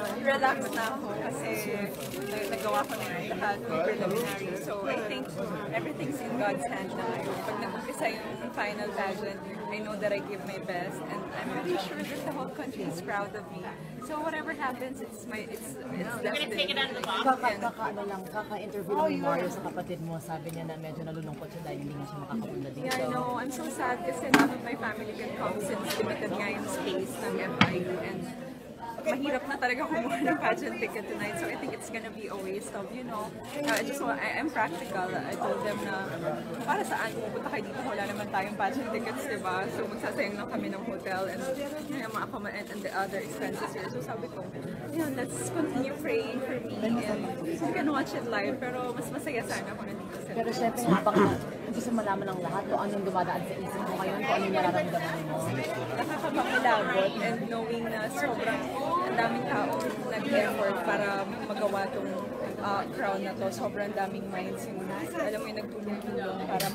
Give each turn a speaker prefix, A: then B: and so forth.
A: relax na ako kasi nagawa ko na yung lahat ng preliminary. So I think everything's in God's hand na ngayon. Pag nag-umpisa yung final pageant, I know that I give my best and I'm pretty sure that the whole country is proud of me. So whatever happens, it's destiny.
B: Kaka-interview lang ni Mario sa kapatid mo. Sabi niya na medyo nalulungkot siya dahil hindi nga siya makakapunta dito.
A: Yeah, I know. I'm so sad kasi none of my family can come since limited nga yung space ng FIU and mahirap na talaga kumuha ng pageant ticket tonight, so I think it's gonna be a waste of, I'm practical. I told them na para saan pupunta kayo dito, wala naman tayong pageant tickets, diba? So magsasayang lang kami ng hotel and yung mga and the other expenses here. So sabi ko, let's continue praying for me and you can watch it live, pero mas masaya sana ako nandito sa
B: Pero syempre, habang gusto malaman ng lahat kung anong dumadaan sa isip mo ngayon, kung anong nararamdaman mo.
A: Nakakapangilabot and knowing na sobrang ang daming tao nag-effort para magawa tong crown na to. Sobrang daming minds yung, alam mo yung nagtulong-tulong para